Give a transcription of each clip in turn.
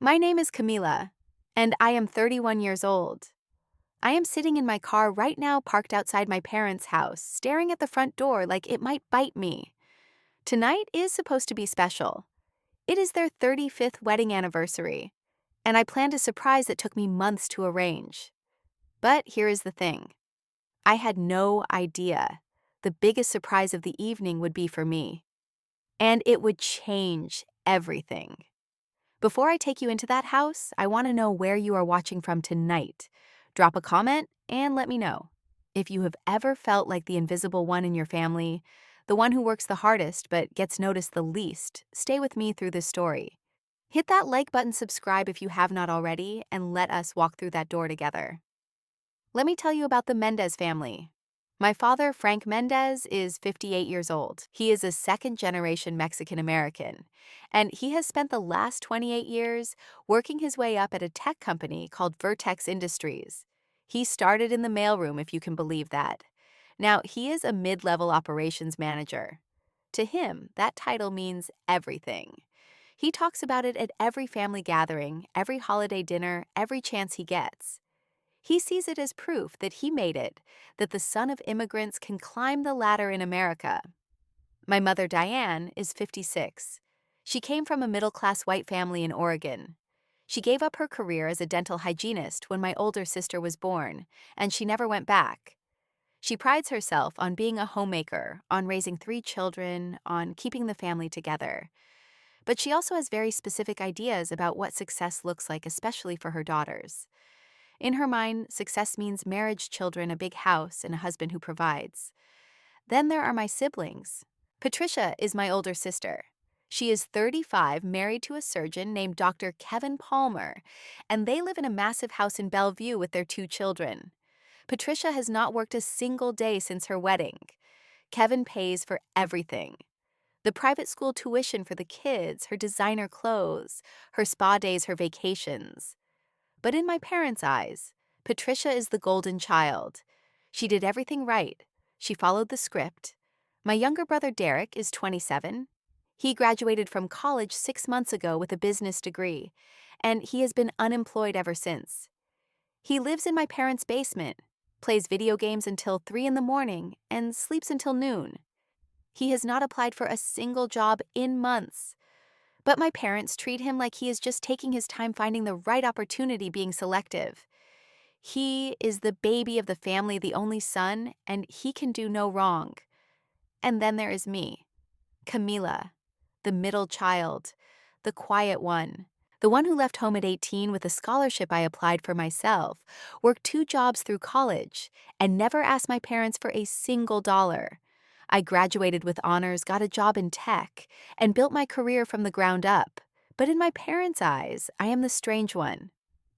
My name is Camila, and I am 31 years old. I am sitting in my car right now, parked outside my parents' house, staring at the front door like it might bite me. Tonight is supposed to be special. It is their 35th wedding anniversary, and I planned a surprise that took me months to arrange. But here is the thing. I had no idea the biggest surprise of the evening would be for me, and it would change everything. Before I take you into that house, I want to know where you are watching from tonight. Drop a comment and let me know. If you have ever felt like the invisible one in your family, the one who works the hardest but gets noticed the least, stay with me through this story. Hit that like button, subscribe if you have not already, and let us walk through that door together. Let me tell you about the Mendez family. My father, Frank Mendez, is 58 years old. He is a second-generation Mexican-American, and he has spent the last 28 years working his way up at a tech company called Vertex Industries. He started in the mailroom, if you can believe that. Now, he is a mid-level operations manager. To him, that title means everything. He talks about it at every family gathering, every holiday dinner, every chance he gets. He sees it as proof that he made it, that the son of immigrants can climb the ladder in America. My mother, Diane, is 56. She came from a middle-class white family in Oregon. She gave up her career as a dental hygienist when my older sister was born, and she never went back. She prides herself on being a homemaker, on raising 3 children, on keeping the family together. But she also has very specific ideas about what success looks like, especially for her daughters. In her mind, success means marriage, children, a big house, and a husband who provides. Then there are my siblings. Patricia is my older sister. She is 35, married to a surgeon named Dr. Kevin Palmer, and they live in a massive house in Bellevue with their 2 children. Patricia has not worked a single day since her wedding. Kevin pays for everything. The private school tuition for the kids, her designer clothes, her spa days, her vacations. But in my parents' eyes, Patricia is the golden child. She did everything right. She followed the script. My younger brother Derek is 27. He graduated from college 6 months ago with a business degree, and he has been unemployed ever since. He lives in my parents' basement, plays video games until 3 in the morning, and sleeps until noon. He has not applied for a single job in months. But my parents treat him like he is just taking his time finding the right opportunity, being selective. He is the baby of the family, the only son, and he can do no wrong. And then there is me, Camila, the middle child, the quiet one, the one who left home at 18 with a scholarship I applied for myself, worked 2 jobs through college, and never asked my parents for a single dollar. I graduated with honors, got a job in tech, and built my career from the ground up. But in my parents' eyes, I am the strange one.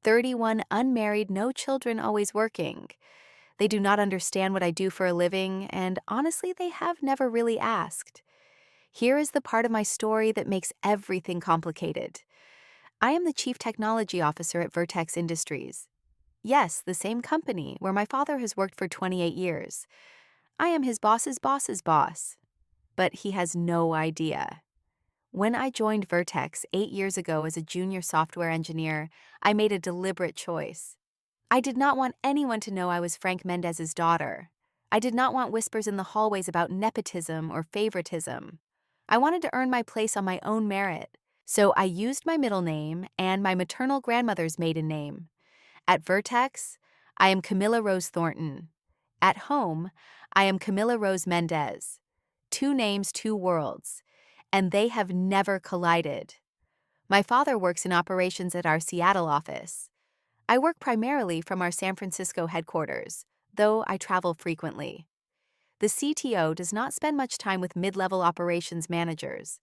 31, unmarried, no children, always working. They do not understand what I do for a living, and honestly, they have never really asked. Here is the part of my story that makes everything complicated. I am the Chief Technology Officer at Vertex Industries. Yes, the same company where my father has worked for 28 years. I am his boss's boss's boss. But he has no idea. When I joined Vertex 8 years ago as a junior software engineer, I made a deliberate choice. I did not want anyone to know I was Frank Mendez's daughter. I did not want whispers in the hallways about nepotism or favoritism. I wanted to earn my place on my own merit, so I used my middle name and my maternal grandmother's maiden name. At Vertex, I am Camilla Rose Thornton. At home, I am Camilla Rose Mendez. 2 names, 2 worlds, and they have never collided. My father works in operations at our Seattle office. I work primarily from our San Francisco headquarters, though I travel frequently. The CTO does not spend much time with mid-level operations managers.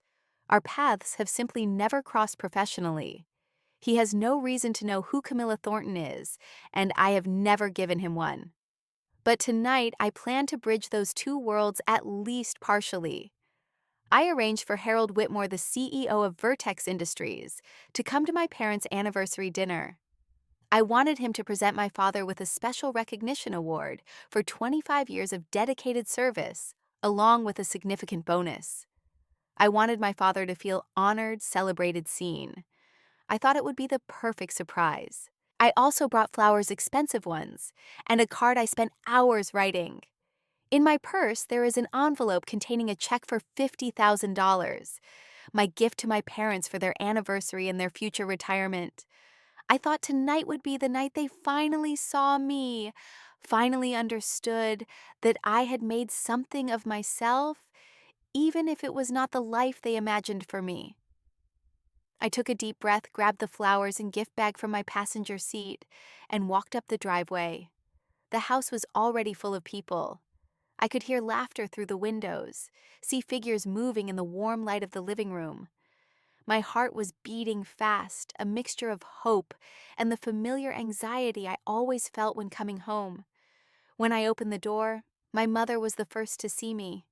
Our paths have simply never crossed professionally. He has no reason to know who Camilla Thornton is, and I have never given him one. But tonight, I plan to bridge those 2 worlds at least partially. I arranged for Harold Whitmore, the CEO of Vertex Industries, to come to my parents' anniversary dinner. I wanted him to present my father with a special recognition award for 25 years of dedicated service, along with a significant bonus. I wanted my father to feel honored, celebrated, seen. I thought it would be the perfect surprise. I also brought flowers, expensive ones, and a card I spent hours writing. In my purse, there is an envelope containing a check for $50,000, my gift to my parents for their anniversary and their future retirement. I thought tonight would be the night they finally saw me, finally understood that I had made something of myself, even if it was not the life they imagined for me. I took a deep breath, grabbed the flowers and gift bag from my passenger seat, and walked up the driveway. The house was already full of people. I could hear laughter through the windows, see figures moving in the warm light of the living room. My heart was beating fast, a mixture of hope and the familiar anxiety I always felt when coming home. When I opened the door, my mother was the first to see me.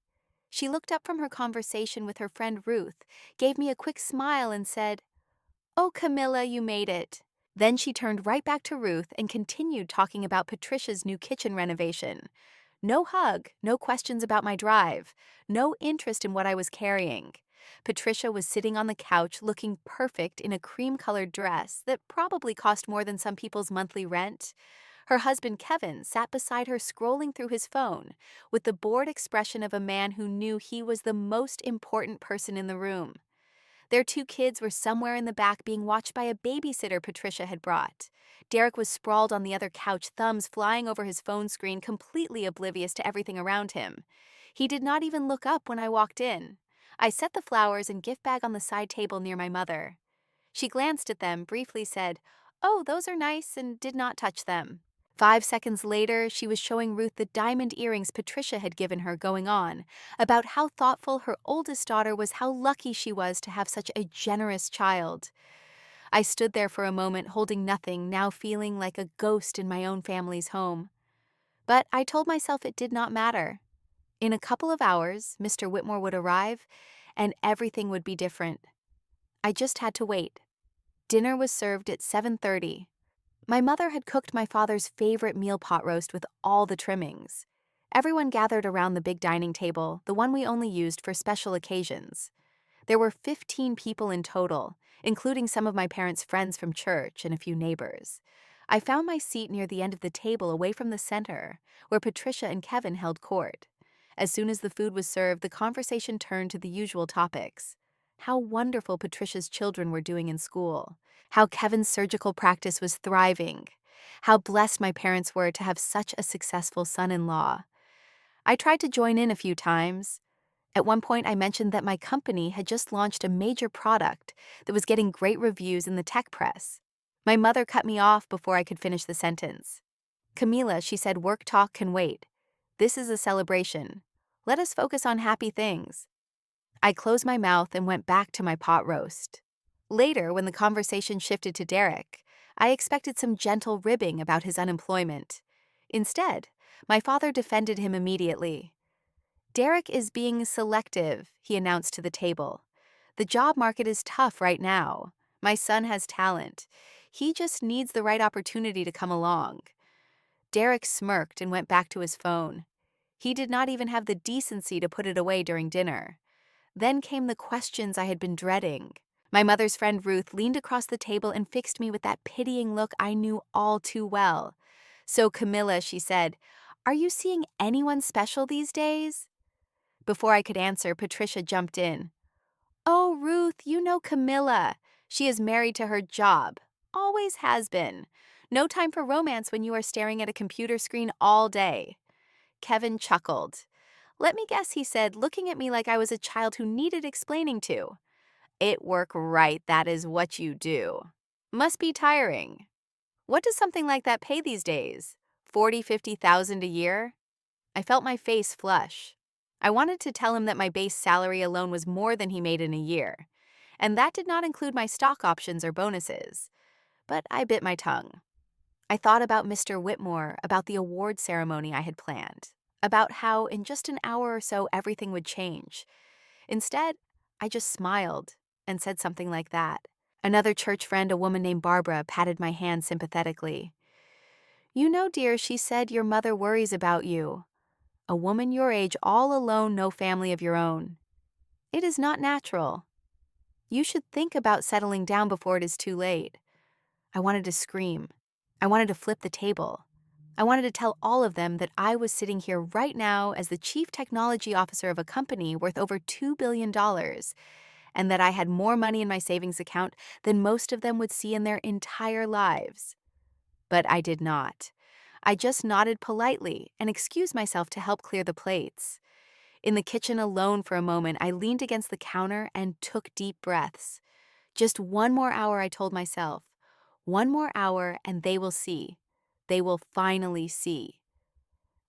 She looked up from her conversation with her friend Ruth, gave me a quick smile and said, "Oh, Camilla, you made it." Then she turned right back to Ruth and continued talking about Patricia's new kitchen renovation. No hug, no questions about my drive, no interest in what I was carrying. Patricia was sitting on the couch looking perfect in a cream-colored dress that probably cost more than some people's monthly rent. Her husband Kevin sat beside her scrolling through his phone with the bored expression of a man who knew he was the most important person in the room. Their two kids were somewhere in the back being watched by a babysitter Patricia had brought. Derek was sprawled on the other couch, thumbs flying over his phone screen, completely oblivious to everything around him. He did not even look up when I walked in. I set the flowers and gift bag on the side table near my mother. She glanced at them, briefly said, "Oh, those are nice," and did not touch them. 5 seconds later, she was showing Ruth the diamond earrings Patricia had given her, going on about how thoughtful her oldest daughter was, how lucky she was to have such a generous child. I stood there for a moment, holding nothing, now feeling like a ghost in my own family's home. But I told myself it did not matter. In a couple of hours, Mr. Whitmore would arrive, and everything would be different. I just had to wait. Dinner was served at 7:30. My mother had cooked my father's favorite meal pot roast with all the trimmings. Everyone gathered around the big dining table, the one we only used for special occasions. There were 15 people in total, including some of my parents' friends from church and a few neighbors. I found my seat near the end of the table, away from the center, where Patricia and Kevin held court. As soon as the food was served, the conversation turned to the usual topics. How wonderful Patricia's children were doing in school. How Kevin's surgical practice was thriving. How blessed my parents were to have such a successful son-in-law. I tried to join in a few times. At one point, I mentioned that my company had just launched a major product that was getting great reviews in the tech press. My mother cut me off before I could finish the sentence. "Camila," she said, "work talk can wait. This is a celebration. Let us focus on happy things." I closed my mouth and went back to my pot roast. Later, when the conversation shifted to Derek, I expected some gentle ribbing about his unemployment. Instead, my father defended him immediately. "Derek is being selective," he announced to the table. "The job market is tough right now. My son has talent. He just needs the right opportunity to come along." Derek smirked and went back to his phone. He did not even have the decency to put it away during dinner. Then came the questions I had been dreading. My mother's friend Ruth leaned across the table and fixed me with that pitying look I knew all too well. "So, Camilla," she said, "are you seeing anyone special these days?" Before I could answer, Patricia jumped in. "Oh, Ruth, you know Camilla. She is married to her job. Always has been. No time for romance when you are staring at a computer screen all day." Kevin chuckled. "Let me guess," he said, looking at me like I was a child who needed explaining to. "It work right, that is what you do. Must be tiring. What does something like that pay these days? 40, 50,000 a year?" I felt my face flush. I wanted to tell him that my base salary alone was more than he made in a year, and that did not include my stock options or bonuses. But I bit my tongue. I thought about Mr. Whitmore, about the award ceremony I had planned, about how in just an hour or so everything would change. Instead, I just smiled and said something like that. Another church friend, a woman named Barbara, patted my hand sympathetically. "You know, dear," she said, "your mother worries about you. A woman your age, all alone, no family of your own. It is not natural." You should think about settling down before it is too late." I wanted to scream. I wanted to flip the table. I wanted to tell all of them that I was sitting here right now as the chief technology officer of a company worth over $2 billion, and that I had more money in my savings account than most of them would see in their entire lives. But I did not. I just nodded politely and excused myself to help clear the plates. In the kitchen alone for a moment, I leaned against the counter and took deep breaths. Just one more hour, I told myself. One more hour and they will see. They will finally see.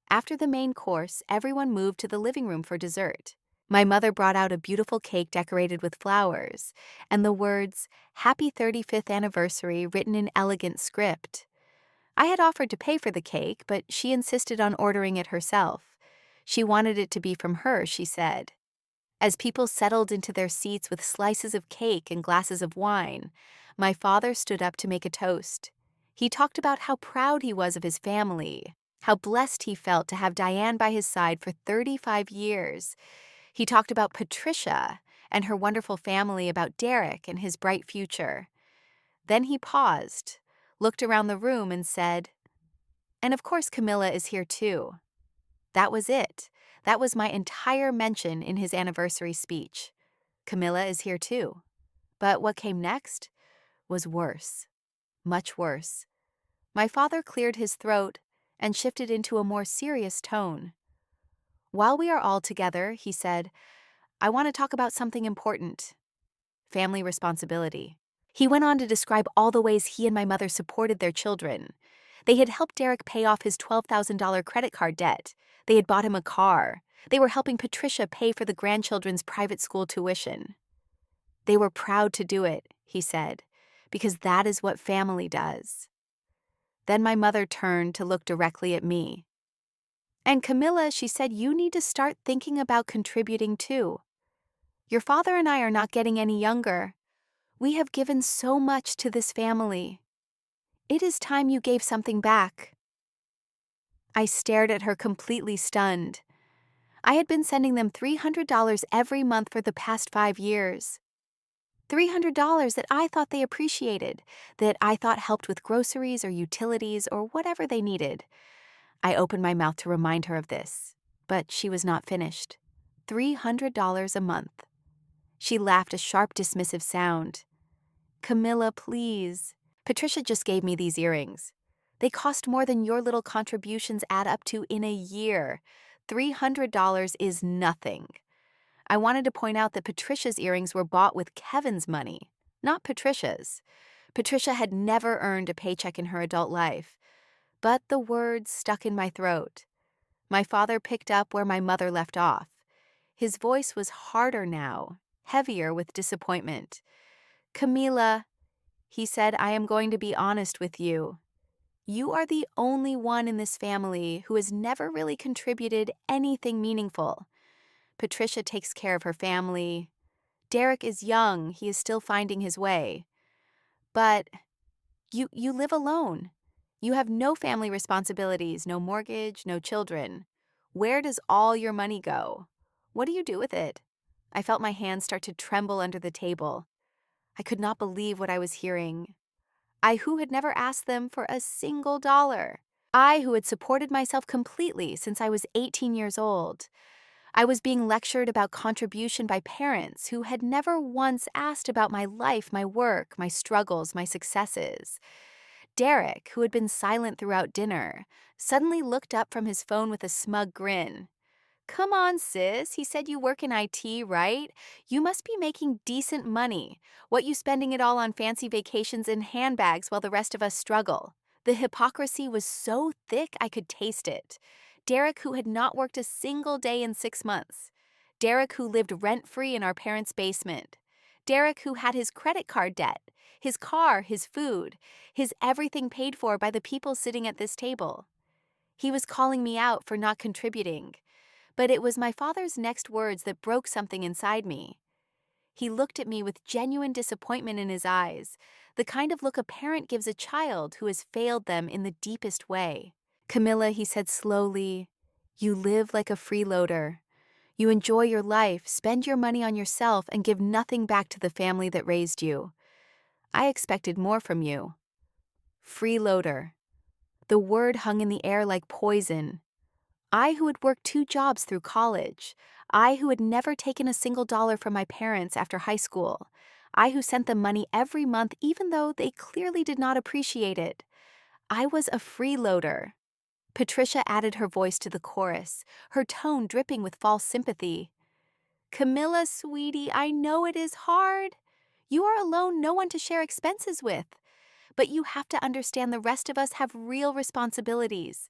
After the main course, everyone moved to the living room for dessert. My mother brought out a beautiful cake decorated with flowers, and the words, "Happy 35th Anniversary," written in elegant script. I had offered to pay for the cake, but she insisted on ordering it herself. She wanted it to be from her, she said. As people settled into their seats with slices of cake and glasses of wine, my father stood up to make a toast. He talked about how proud he was of his family, how blessed he felt to have Diane by his side for 35 years. He talked about Patricia and her wonderful family, about Derek and his bright future. Then he paused, looked around the room, and said, "And of course Camilla is here too." That was it. That was my entire mention in his anniversary speech. Camilla is here too. But what came next was worse. Much worse. My father cleared his throat and shifted into a more serious tone. "While we are all together," he said, "I want to talk about something important. Family responsibility." He went on to describe all the ways he and my mother supported their children. They had helped Derek pay off his $12,000 credit card debt. They had bought him a car. They were helping Patricia pay for the grandchildren's private school tuition. They were proud to do it, he said, because that is what family does. Then my mother turned to look directly at me. "And Camilla," she said, "you need to start thinking about contributing too. Your father and I are not getting any younger. We have given so much to this family. It is time you gave something back." I stared at her, completely stunned. I had been sending them $300 every month for the past 5 years. $300 that I thought they appreciated, that I thought helped with groceries or utilities or whatever they needed. I opened my mouth to remind her of this, but she was not finished. $300 a month. She laughed, a sharp, dismissive sound. "Camilla, please. Patricia just gave me these earrings. They cost more than your little contributions add up to in a year. $300 is nothing." I wanted to point out that Patricia's earrings were bought with Kevin's money, not Patricia's. Patricia had never earned a paycheck in her adult life. But the words stuck in my throat. My father picked up where my mother left off. His voice was harder now, heavier with disappointment. "Camila," he said, "I am going to be honest with you. You are the only one in this family who has never really contributed anything meaningful. Patricia takes care of her family. Derek is young, he is still finding his way. But you live alone. You have no family responsibilities, no mortgage, no children. Where does all your money go? What do you do with it?" I felt my hands start to tremble under the table. I could not believe what I was hearing. I, who had never asked them for a single dollar. I, who had supported myself completely since I was 18 years old. I was being lectured about contribution by parents who had never once asked about my life, my work, my struggles, my successes. Derek, who had been silent throughout dinner, suddenly looked up from his phone with a smug grin. "Come on, sis," he said, "you work in IT, right? You must be making decent money. What, you spending it all on fancy vacations and handbags while the rest of us struggle?" The hypocrisy was so thick I could taste it. Derek, who had not worked a single day in 6 months. Derek, who lived rent-free in our parents' basement. Derek, who had his credit card debt, his car, his food, his everything paid for by the people sitting at this table. He was calling me out for not contributing. But it was my father's next words that broke something inside me. He looked at me with genuine disappointment in his eyes, the kind of look a parent gives a child who has failed them in the deepest way. "Camilla," he said slowly, "you live like a freeloader. You enjoy your life, spend your money on yourself, and give nothing back to the family that raised you. I expected more from you. Freeloader. The word hung in the air like poison. I who had worked 2 jobs through college. I who had never taken a single dollar from my parents after high school. I who sent them money every month even though they clearly did not appreciate it. I was a freeloader. Patricia added her voice to the chorus, her tone dripping with false sympathy. Camilla, sweetie, I know it is hard. You are alone, no one to share expenses with. But you have to understand the rest of us have real responsibilities.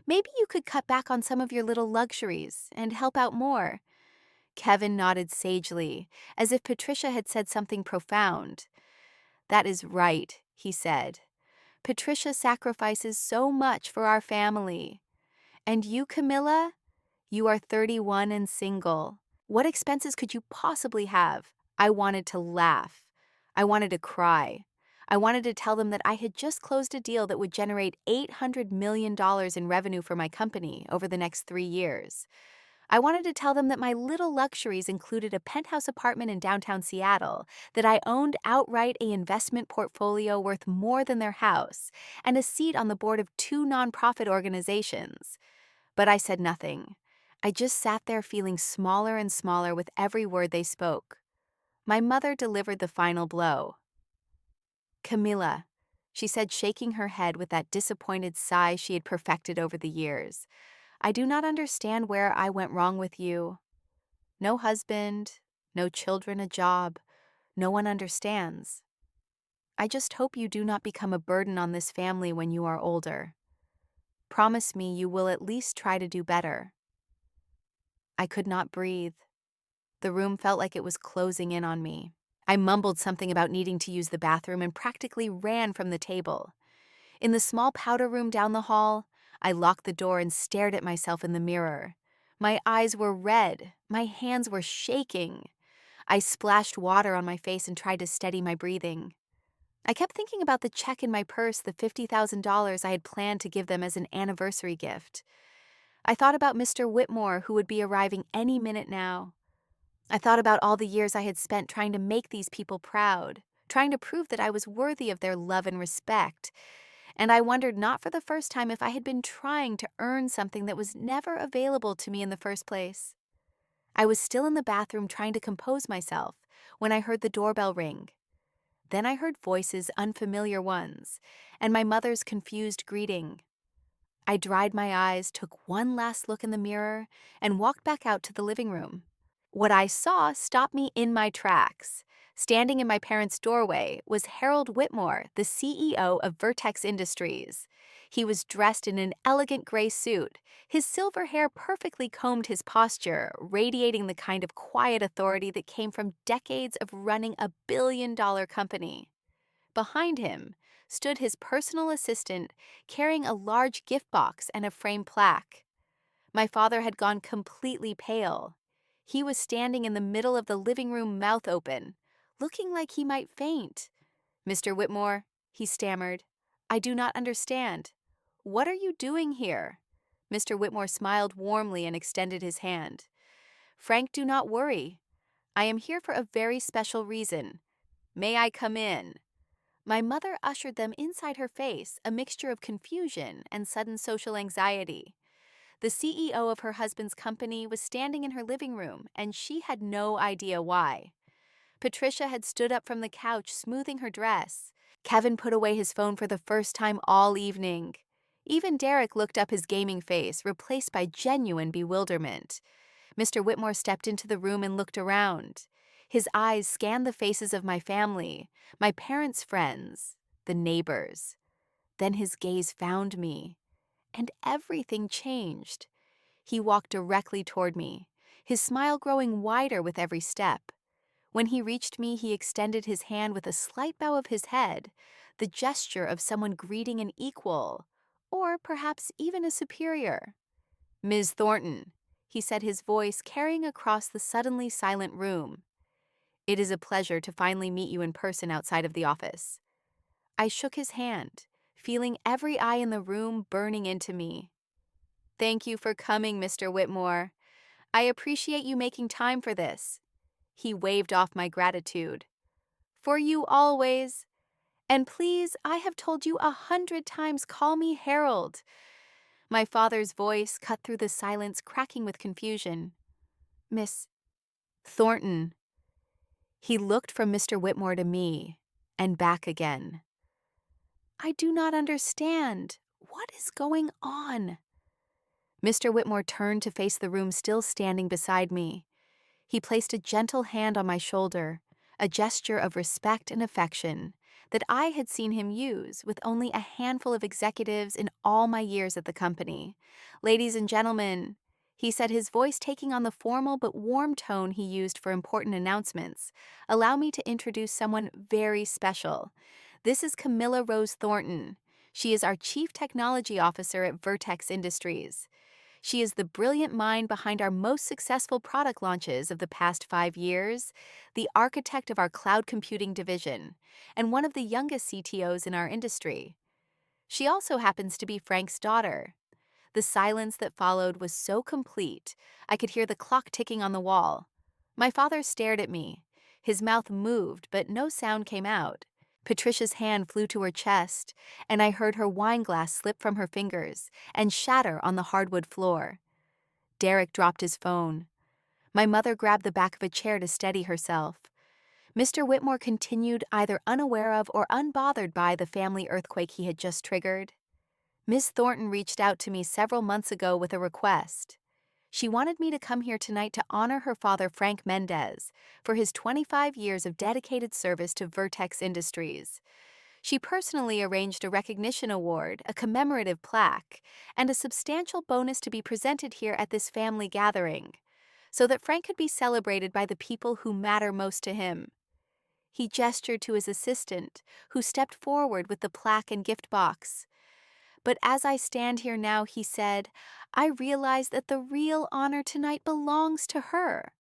Maybe you could cut back on some of your little luxuries and help out more. Kevin nodded sagely, as if Patricia had said something profound. That is right, he said. Patricia sacrifices so much for our family. And you, Camilla? You are 31 and single. What expenses could you possibly have? I wanted to laugh. I wanted to cry. I wanted to tell them that I had just closed a deal that would generate $800 million in revenue for my company over the next 3 years. I wanted to tell them that my little luxuries included a penthouse apartment in downtown Seattle, that I owned outright an investment portfolio worth more than their house, and a seat on the board of 2 nonprofit organizations. But I said nothing. I just sat there feeling smaller and smaller with every word they spoke. My mother delivered the final blow. Camilla, she said, shaking her head with that disappointed sigh she had perfected over the years. I do not understand where I went wrong with you. No husband, no children, a job. No one understands. I just hope you do not become a burden on this family when you are older. Promise me you will at least try to do better. I could not breathe. The room felt like it was closing in on me. I mumbled something about needing to use the bathroom and practically ran from the table. In the small powder room down the hall, I locked the door and stared at myself in the mirror. My eyes were red. My hands were shaking. I splashed water on my face and tried to steady my breathing. I kept thinking about the check in my purse, the $50,000 I had planned to give them as an anniversary gift. I thought about Mr. Whitmore, who would be arriving any minute now. I thought about all the years I had spent trying to make these people proud, trying to prove that I was worthy of their love and respect. And I wondered not for the first time if I had been trying to earn something that was never available to me in the first place. I was still in the bathroom trying to compose myself when I heard the doorbell ring. Then I heard voices, unfamiliar ones, and my mother's confused greeting. I dried my eyes, took one last look in the mirror, and walked back out to the living room. What I saw stopped me in my tracks. Standing in my parents' doorway was Harold Whitmore, the CEO of Vertex Industries. He was dressed in an elegant gray suit. His silver hair perfectly combed his posture, radiating the kind of quiet authority that came from decades of running a billion-dollar company. Behind him stood his personal assistant, carrying a large gift box and a framed plaque. My father had gone completely pale. He was standing in the middle of the living room, mouth open, looking like he might faint. Mr. Whitmore, he stammered, I do not understand. What are you doing here? Mr. Whitmore smiled warmly and extended his hand. Frank, do not worry. I am here for a very special reason. May I come in? My mother ushered them inside her face, a mixture of confusion and sudden social anxiety. The CEO of her husband's company was standing in her living room, and she had no idea why. Patricia had stood up from the couch, smoothing her dress. Kevin put away his phone for the first time all evening. Even Derek looked up, his gaming face replaced by genuine bewilderment. Mr. Whitmore stepped into the room and looked around. His eyes scanned the faces of my family, my parents' friends, the neighbors. Then his gaze found me. And everything changed. He walked directly toward me, his smile growing wider with every step. When he reached me, he extended his hand with a slight bow of his head, the gesture of someone greeting an equal, or perhaps even a superior. Ms. Thornton, he said, his voice carrying across the suddenly silent room. It is a pleasure to finally meet you in person outside of the office. I shook his hand, feeling every eye in the room burning into me. Thank you for coming, Mr. Whitmore. I appreciate you making time for this. He waved off my gratitude. For you always. And please, I have told you 100 times, call me Harold. My father's voice cut through the silence, cracking with confusion. Miss Thornton. He looked from Mr. Whitmore to me, and back again. I do not understand. What is going on? Mr. Whitmore turned to face the room still standing beside me. He placed a gentle hand on my shoulder, a gesture of respect and affection that I had seen him use with only a handful of executives in all my years at the company. Ladies and gentlemen, he said, his voice taking on the formal but warm tone he used for important announcements, allow me to introduce someone very special. This is Camilla Rose Thornton. She is our Chief Technology Officer at Vertex Industries. She is the brilliant mind behind our most successful product launches of the past 5 years, the architect of our cloud computing division, and one of the youngest CTOs in our industry. She also happens to be Frank's daughter. The silence that followed was so complete, I could hear the clock ticking on the wall. My father stared at me. His mouth moved, but no sound came out. Patricia's hand flew to her chest, and I heard her wine glass slip from her fingers and shatter on the hardwood floor. Derek dropped his phone. My mother grabbed the back of a chair to steady herself. Mr. Whitmore continued, either unaware of or unbothered by the family earthquake he had just triggered. Miss Thornton reached out to me several months ago with a request. She wanted me to come here tonight to honor her father, Frank Mendez, for his 25 years of dedicated service to Vertex Industries. She personally arranged a recognition award, a commemorative plaque, and a substantial bonus to be presented here at this family gathering, so that Frank could be celebrated by the people who matter most to him. He gestured to his assistant, who stepped forward with the plaque and gift box. But as I stand here now, he said, I realize that the real honor tonight belongs to her.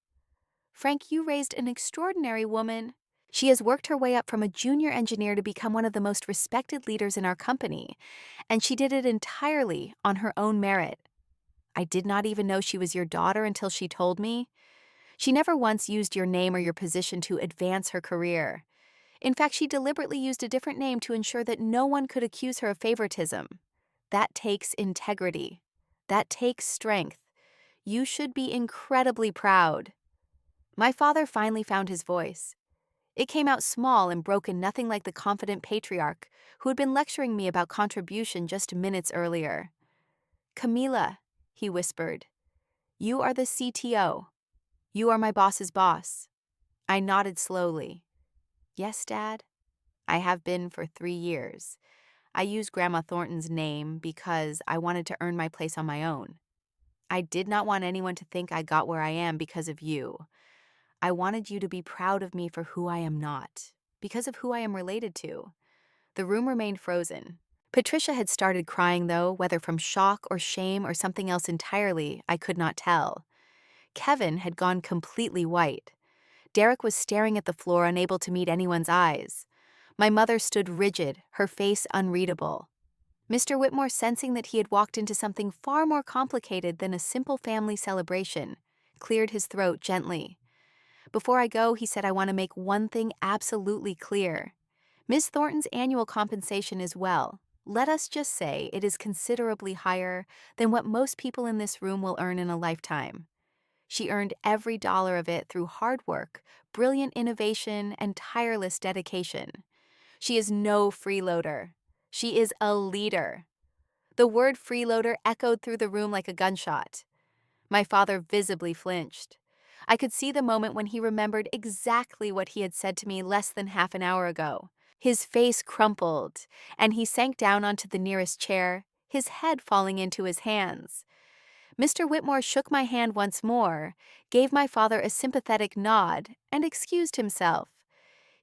Frank, you raised an extraordinary woman. She has worked her way up from a junior engineer to become one of the most respected leaders in our company, and she did it entirely on her own merit. I did not even know she was your daughter until she told me. She never once used your name or your position to advance her career. In fact, she deliberately used a different name to ensure that no one could accuse her of favoritism. That takes integrity. That takes strength. You should be incredibly proud. My father finally found his voice. It came out small and broken, nothing like the confident patriarch who had been lecturing me about contribution just minutes earlier. Camila, he whispered, you are the CTO. You are my boss's boss. I nodded slowly. Yes, Dad. I have been for 3 years. I used Grandma Thornton's name because I wanted to earn my place on my own. I did not want anyone to think I got where I am because of you. I wanted you to be proud of me for who I am not, because of who I am related to. The room remained frozen. Patricia had started crying, though, whether from shock or shame or something else entirely, I could not tell. Kevin had gone completely white. Derek was staring at the floor, unable to meet anyone's eyes. My mother stood rigid, her face unreadable. Mr. Whitmore, sensing that he had walked into something far more complicated than a simple family celebration, cleared his throat gently. Before I go, he said, I want to make one thing absolutely clear. Miss Thornton's annual compensation is, well, let us just say it is considerably higher than what most people in this room will earn in a lifetime. She earned every dollar of it through hard work, brilliant innovation, and tireless dedication. She is no freeloader. She is a leader. The word freeloader echoed through the room like a gunshot. My father visibly flinched. I could see the moment when he remembered exactly what he had said to me less than half an hour ago. His face crumpled, and he sank down onto the nearest chair, his head falling into his hands. Mr. Whitmore shook my hand once more, gave my father a sympathetic nod, and excused himself.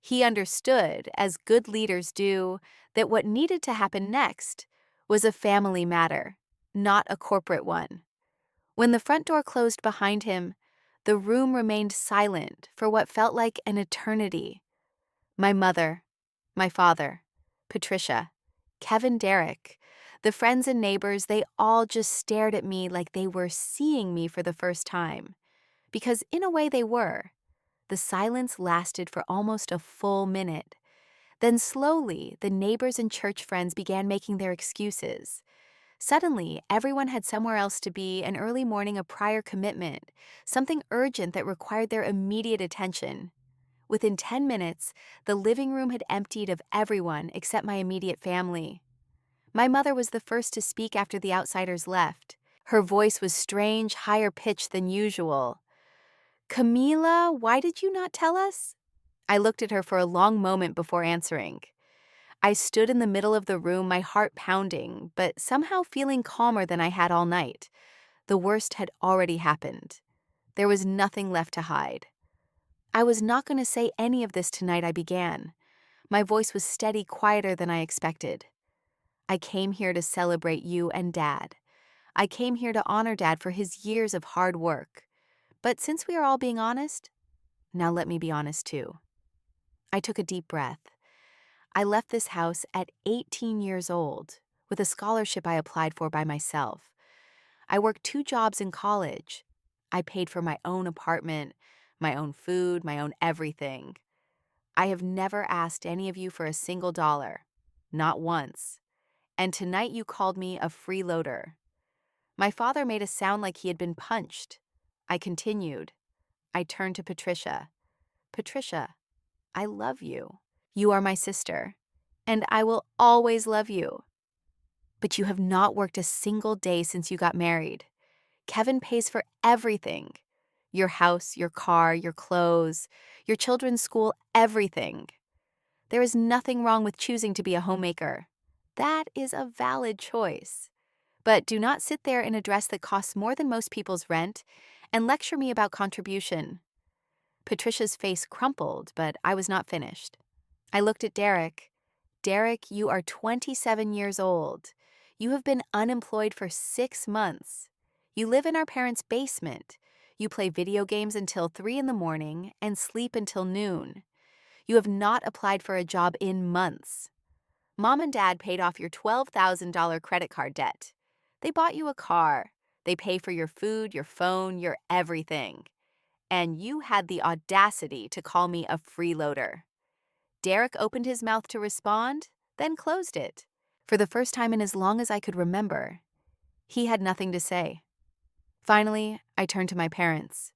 He understood, as good leaders do, that what needed to happen next was a family matter, not a corporate one. When the front door closed behind him, the room remained silent for what felt like an eternity. My mother, my father, Patricia, Kevin, Derek, the friends and neighbors, they all just stared at me like they were seeing me for the first time. Because in a way they were. The silence lasted for almost a full minute. Then slowly, the neighbors and church friends began making their excuses. Suddenly, everyone had somewhere else to be, an early morning, a prior commitment, something urgent that required their immediate attention. Within 10 minutes, the living room had emptied of everyone except my immediate family. My mother was the first to speak after the outsiders left. Her voice was strange, higher pitched than usual. "Camila, why did you not tell us?" I looked at her for a long moment before answering. I stood in the middle of the room, my heart pounding, but somehow feeling calmer than I had all night. The worst had already happened. There was nothing left to hide. "I was not going to say any of this tonight," I began. My voice was steady, quieter than I expected. "I came here to celebrate you and Dad. I came here to honor Dad for his years of hard work. But since we are all being honest, now let me be honest too." I took a deep breath. I left this house at 18 years old with a scholarship I applied for by myself. I worked 2 jobs in college. I paid for my own apartment, my own food, my own everything. I have never asked any of you for a single dollar. Not once. And tonight you called me a freeloader. My father made a sound like he had been punched. I continued. I turned to Patricia. "Patricia, I love you. You are my sister. And I will always love you. But you have not worked a single day since you got married. Kevin pays for everything. Your house, your car, your clothes, your children's school, everything. There is nothing wrong with choosing to be a homemaker. That is a valid choice. But do not sit there in a dress that costs more than most people's rent and lecture me about contribution." Patricia's face crumpled, but I was not finished. I looked at Derek. "Derek, you are 27 years old. You have been unemployed for 6 months. You live in our parents' basement. You play video games until 3 in the morning and sleep until noon. You have not applied for a job in months. Mom and Dad paid off your $12,000 credit card debt. They bought you a car. They pay for your food, your phone, your everything. And you had the audacity to call me a freeloader." Derek opened his mouth to respond, then closed it. For the first time in as long as I could remember, he had nothing to say. Finally, I turned to my parents.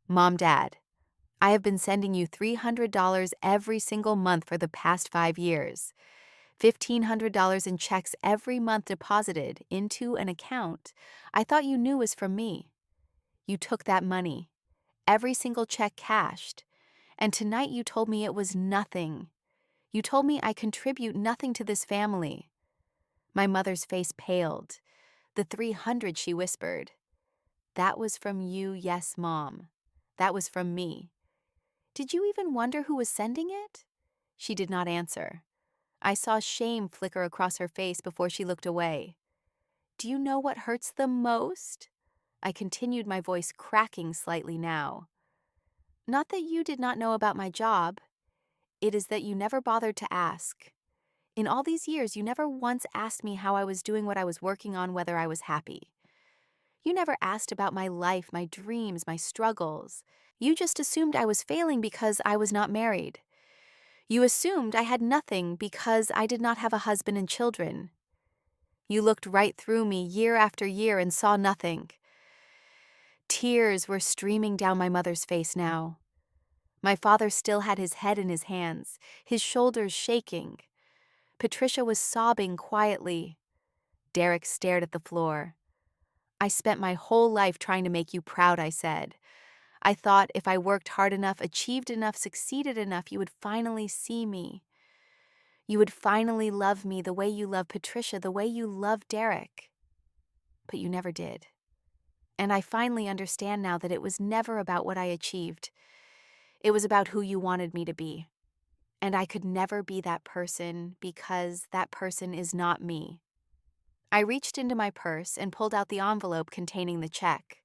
"Mom, Dad, I have been sending you $300 every single month for the past 5 years. $1,500 in checks every month deposited into an account I thought you knew was from me. You took that money, every single check cashed, and tonight you told me it was nothing. You told me I contribute nothing to this family." My mother's face paled. "The 300, she whispered. "That was from you, yes, Mom. That was from me. Did you even wonder who was sending it?" She did not answer. I saw shame flicker across her face before she looked away. "Do you know what hurts the most?" I continued, my voice cracking slightly now. "Not that you did not know about my job. It is that you never bothered to ask. In all these years, you never once asked me how I was doing what I was working on, whether I was happy. You never asked about my life, my dreams, my struggles. You just assumed I was failing because I was not married. You assumed I had nothing because I did not have a husband and children. You looked right through me year after year and saw nothing." Tears were streaming down my mother's face now. My father still had his head in his hands, his shoulders shaking. Patricia was sobbing quietly. Derek stared at the floor. "I spent my whole life trying to make you proud," I said. "I thought if I worked hard enough, achieved enough, succeeded enough, you would finally see me. You would finally love me the way you love Patricia, the way you love Derek. But you never did. And I finally understand now that it was never about what I achieved. It was about who you wanted me to be. And I could never be that person because that person is not me." I reached into my purse and pulled out the envelope containing the check.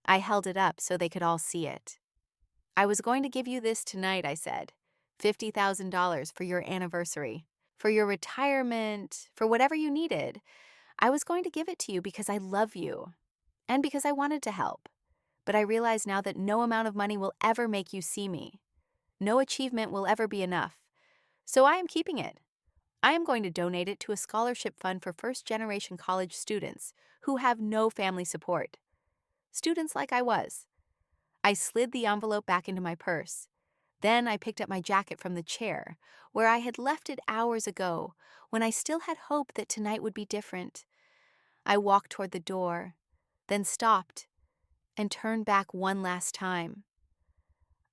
I held it up so they could all see it. "I was going to give you this tonight," I said. $50,000 for your anniversary, for your retirement, for whatever you needed. I was going to give it to you because I love you and because I wanted to help. but I realize now that no amount of money will ever make you see me. No achievement will ever be enough. So I am keeping it. I am going to donate it to a scholarship fund for first-generation college students who have no family support. Students like I was. I slid the envelope back into my purse. Then I picked up my jacket from the chair, where I had left it hours ago, when I still had hope that tonight would be different. I walked toward the door, then stopped, and turned back one last time.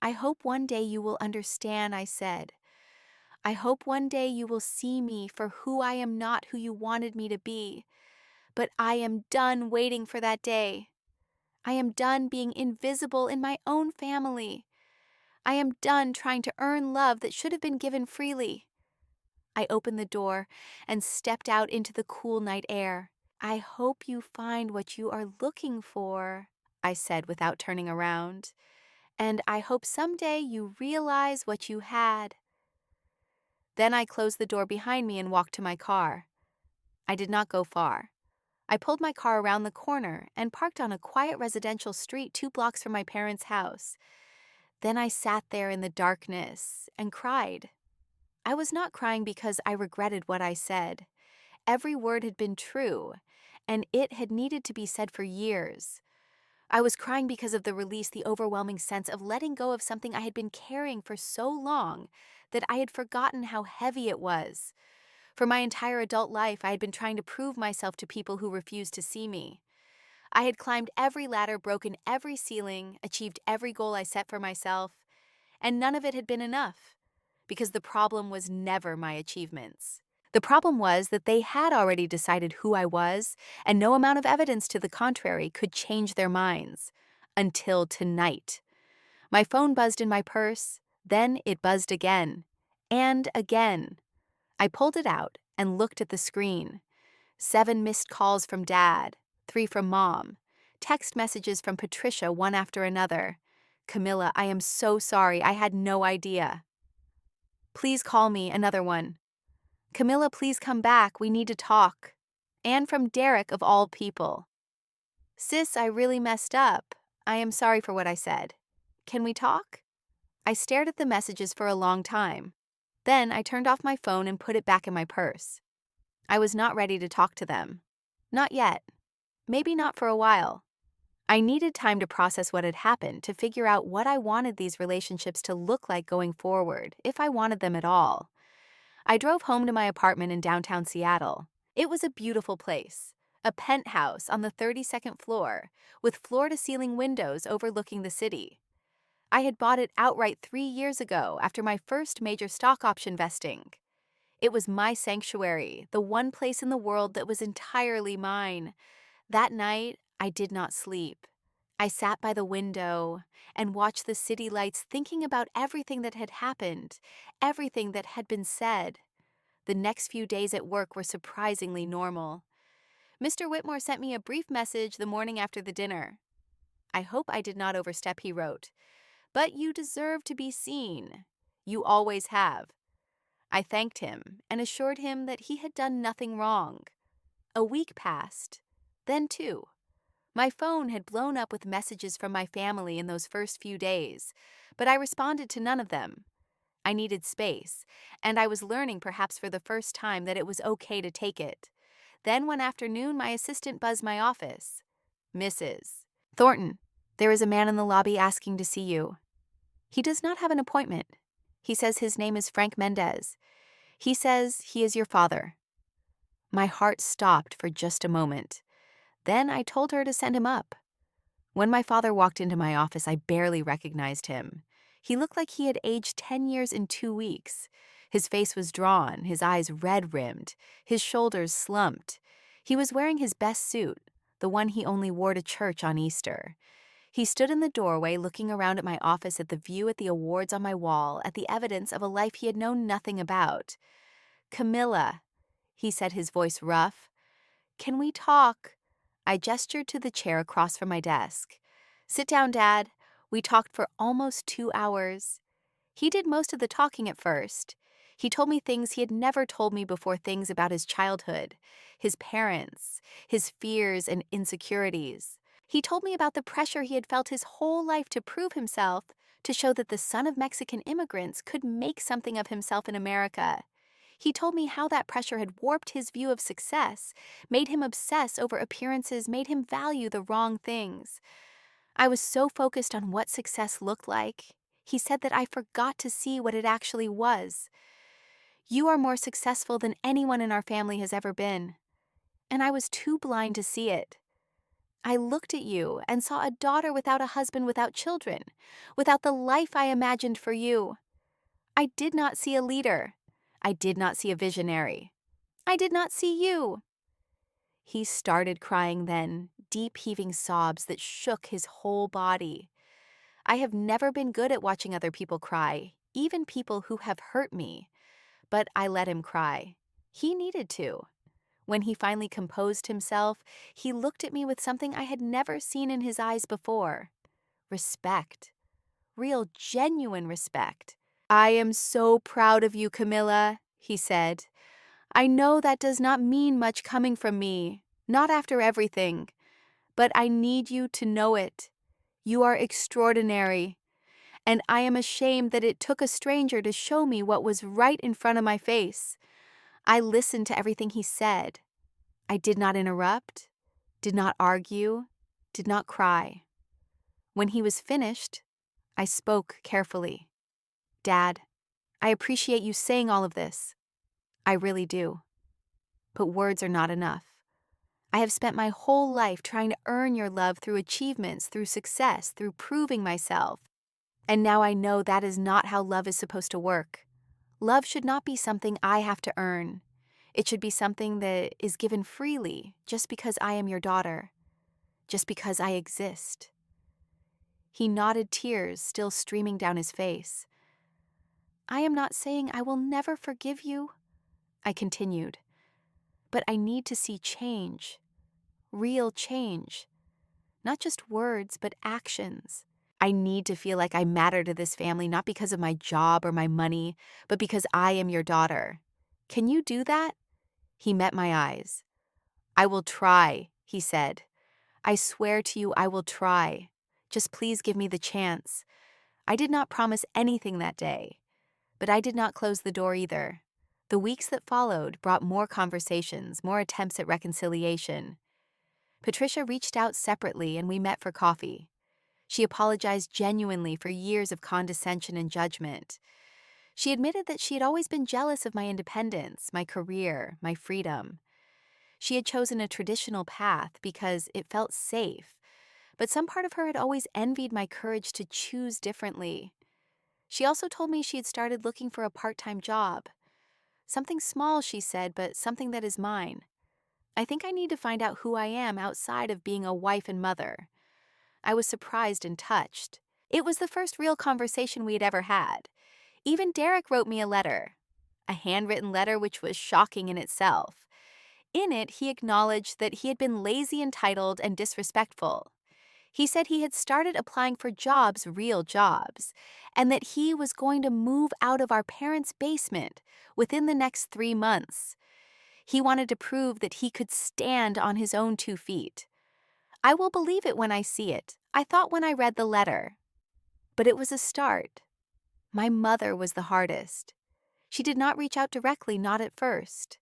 I hope one day you will understand, I said. I hope one day you will see me for who I am, not who you wanted me to be. But I am done waiting for that day. I am done being invisible in my own family. I am done trying to earn love that should have been given freely. I opened the door and stepped out into the cool night air. I hope you find what you are looking for, I said without turning around. And I hope someday you realize what you had. Then I closed the door behind me and walked to my car. I did not go far. I pulled my car around the corner and parked on a quiet residential street 2 blocks from my parents' house. Then I sat there in the darkness and cried. I was not crying because I regretted what I said. Every word had been true, and it had needed to be said for years. I was crying because of the release, the overwhelming sense of letting go of something I had been carrying for so long that I had forgotten how heavy it was. For my entire adult life, I had been trying to prove myself to people who refused to see me. I had climbed every ladder, broken every ceiling, achieved every goal I set for myself, and none of it had been enough, because the problem was never my achievements. The problem was that they had already decided who I was, and no amount of evidence to the contrary could change their minds. Until tonight. My phone buzzed in my purse, then it buzzed again. And again. I pulled it out and looked at the screen. 7 missed calls from Dad, 3 from Mom. Text messages from Patricia, one after another. Camilla, I am so sorry, I had no idea. Please call me, another one. Camilla, please come back, we need to talk. And from Derek, of all people. Sis, I really messed up. I am sorry for what I said. Can we talk? I stared at the messages for a long time. Then I turned off my phone and put it back in my purse. I was not ready to talk to them. Not yet. Maybe not for a while. I needed time to process what had happened, to figure out what I wanted these relationships to look like going forward, if I wanted them at all. I drove home to my apartment in downtown Seattle. It was a beautiful place. A penthouse on the 32nd floor, with floor-to-ceiling windows overlooking the city. I had bought it outright 3 years ago after my first major stock option vesting. It was my sanctuary, the one place in the world that was entirely mine. That night, I did not sleep. I sat by the window and watched the city lights, thinking about everything that had happened, everything that had been said. The next few days at work were surprisingly normal. Mr. Whitmore sent me a brief message the morning after the dinner. I hope I did not overstep, he wrote. But you deserve to be seen. You always have. I thanked him and assured him that he had done nothing wrong. A week passed, then 2. My phone had blown up with messages from my family in those first few days, but I responded to none of them. I needed space, and I was learning, perhaps for the first time, that it was okay to take it. Then one afternoon, my assistant buzzed my office. Mrs. Thornton, there is a man in the lobby asking to see you. He does not have an appointment. He says his name is Frank Mendez. He says he is your father. My heart stopped for just a moment. Then I told her to send him up. When my father walked into my office, I barely recognized him. He looked like he had aged 10 years in 2 weeks. His face was drawn, his eyes red-rimmed, his shoulders slumped. He was wearing his best suit, the one he only wore to church on Easter. He stood in the doorway looking around at my office, at the view, at the awards on my wall, at the evidence of a life he had known nothing about. Camilla, he said, his voice rough. Can we talk? I gestured to the chair across from my desk. Sit down, Dad. We talked for almost 2 hours. He did most of the talking at first. He told me things he had never told me before, things about his childhood, his parents, his fears and insecurities. He told me about the pressure he had felt his whole life to prove himself, to show that the son of Mexican immigrants could make something of himself in America. He told me how that pressure had warped his view of success, made him obsess over appearances, made him value the wrong things. I was so focused on what success looked like. He said that I forgot to see what it actually was. You are more successful than anyone in our family has ever been. And I was too blind to see it. I looked at you and saw a daughter without a husband, without children, without the life I imagined for you. I did not see a leader. I did not see a visionary. I did not see you. He started crying then, deep heaving sobs that shook his whole body. I have never been good at watching other people cry, even people who have hurt me. But I let him cry. He needed to. When he finally composed himself, he looked at me with something I had never seen in his eyes before. Respect. Real, genuine respect. "I am so proud of you, Camilla," he said. "I know that does not mean much coming from me, not after everything, but I need you to know it. You are extraordinary, and I am ashamed that it took a stranger to show me what was right in front of my face. I listened to everything he said. I did not interrupt, did not argue, did not cry. When he was finished, I spoke carefully. Dad, I appreciate you saying all of this. I really do. But words are not enough. I have spent my whole life trying to earn your love through achievements, through success, through proving myself. And now I know that is not how love is supposed to work. Love should not be something I have to earn. It should be something that is given freely just because I am your daughter, just because I exist." He nodded, tears still streaming down his face. "I am not saying I will never forgive you," I continued, "but I need to see change, real change, not just words, but actions. I need to feel like I matter to this family, not because of my job or my money, but because I am your daughter. Can you do that?" He met my eyes. "I will try," he said. "I swear to you I will try. Just please give me the chance." I did not promise anything that day, but I did not close the door either. The weeks that followed brought more conversations, more attempts at reconciliation. Patricia reached out separately and we met for coffee. She apologized genuinely for years of condescension and judgment. She admitted that she had always been jealous of my independence, my career, my freedom. She had chosen a traditional path because it felt safe, but some part of her had always envied my courage to choose differently. She also told me she had started looking for a part-time job. Something small, she said, but something that is mine. I think I need to find out who I am outside of being a wife and mother. I was surprised and touched. It was the first real conversation we had ever had. Even Derek wrote me a letter, a handwritten letter which was shocking in itself. In it, he acknowledged that he had been lazy, entitled, and disrespectful. He said he had started applying for jobs, real jobs, and that he was going to move out of our parents' basement within the next 3 months. He wanted to prove that he could stand on his own 2 feet. I will believe it when I see it, I thought when I read the letter. But it was a start. My mother was the hardest. She did not reach out directly, not at first.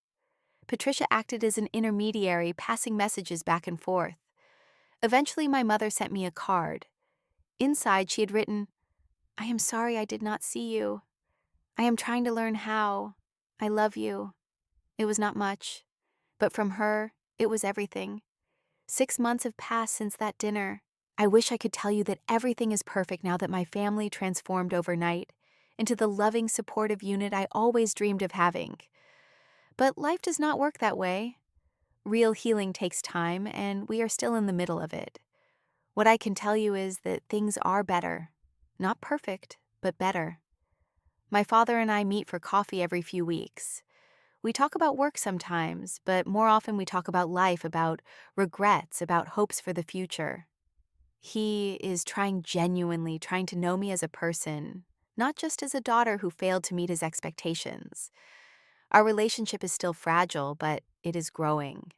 Patricia acted as an intermediary, passing messages back and forth. Eventually, my mother sent me a card. Inside, she had written, "I am sorry I did not see you. I am trying to learn how. I love you." It was not much, but from her, it was everything. 6 months have passed since that dinner. I wish I could tell you that everything is perfect now that my family transformed overnight into the loving, supportive unit I always dreamed of having. But life does not work that way. Real healing takes time, and we are still in the middle of it. What I can tell you is that things are better. Not perfect, but better. My father and I meet for coffee every few weeks. We talk about work sometimes, but more often we talk about life, about regrets, about hopes for the future. He is genuinely trying to know me as a person, not just as a daughter who failed to meet his expectations. Our relationship is still fragile, but it is growing.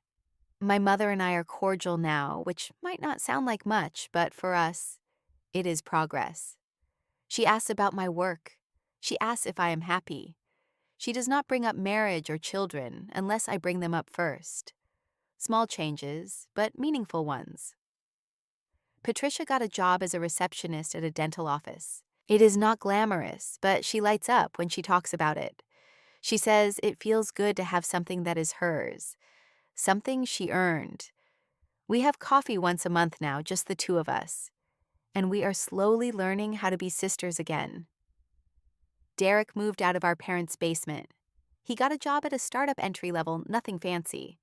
My mother and I are cordial now, which might not sound like much, but for us, it is progress. She asks about my work. She asks if I am happy. She does not bring up marriage or children unless I bring them up first. Small changes, but meaningful ones. Patricia got a job as a receptionist at a dental office. It is not glamorous, but she lights up when she talks about it. She says it feels good to have something that is hers, something she earned. We have coffee once a month now, just the two of us, and we are slowly learning how to be sisters again. Derek moved out of our parents' basement. He got a job at a startup entry level, nothing fancy.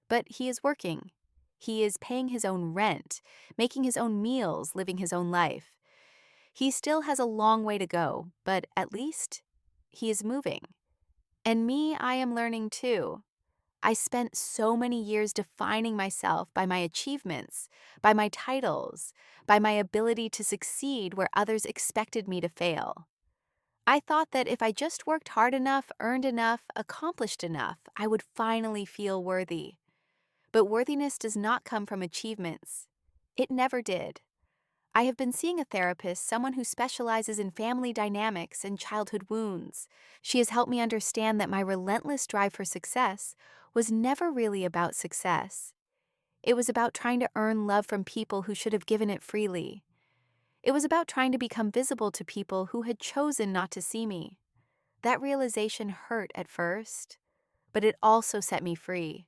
But he is working. He is paying his own rent, making his own meals, living his own life. He still has a long way to go, but at least he is moving. And me, I am learning too. I spent so many years defining myself by my achievements, by my titles, by my ability to succeed where others expected me to fail. I thought that if I just worked hard enough, earned enough, accomplished enough, I would finally feel worthy. But worthiness does not come from achievements. It never did. I have been seeing a therapist, someone who specializes in family dynamics and childhood wounds. She has helped me understand that my relentless drive for success was never really about success. It was about trying to earn love from people who should have given it freely. It was about trying to become visible to people who had chosen not to see me. That realization hurt at first, but it also set me free.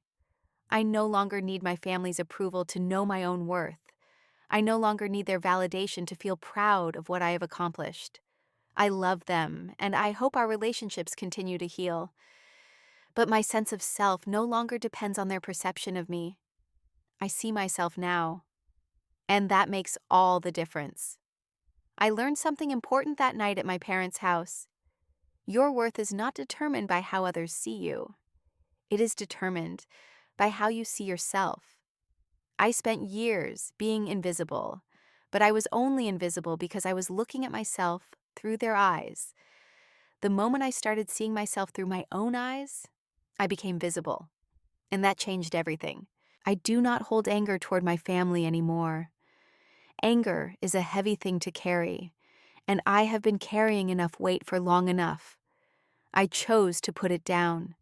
I no longer need my family's approval to know my own worth. I no longer need their validation to feel proud of what I have accomplished. I love them, and I hope our relationships continue to heal. But my sense of self no longer depends on their perception of me. I see myself now, and that makes all the difference. I learned something important that night at my parents' house. Your worth is not determined by how others see you. It is determined by how you see yourself. I spent years being invisible, but I was only invisible because I was looking at myself through their eyes. The moment I started seeing myself through my own eyes, I became visible, and that changed everything. I do not hold anger toward my family anymore. Anger is a heavy thing to carry, and I have been carrying enough weight for long enough. I chose to put it down.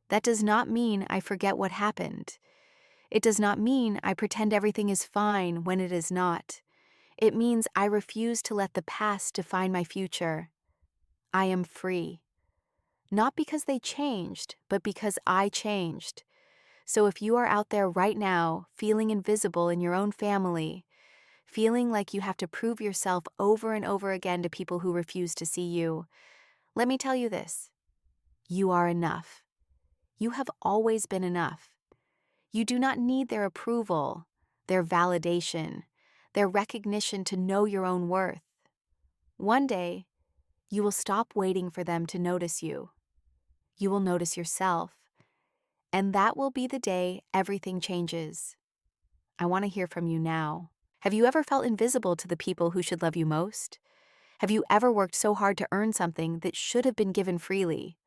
That does not mean I forget what happened. It does not mean I pretend everything is fine when it is not. It means I refuse to let the past define my future. I am free. Not because they changed, but because I changed. So if you are out there right now feeling invisible in your own family, feeling like you have to prove yourself over and over again to people who refuse to see you, let me tell you this. You are enough. You have always been enough. You do not need their approval, their validation, their recognition to know your own worth. One day, you will stop waiting for them to notice you. You will notice yourself, and that will be the day everything changes. I want to hear from you now. Have you ever felt invisible to the people who should love you most? Have you ever worked so hard to earn something that should have been given freely?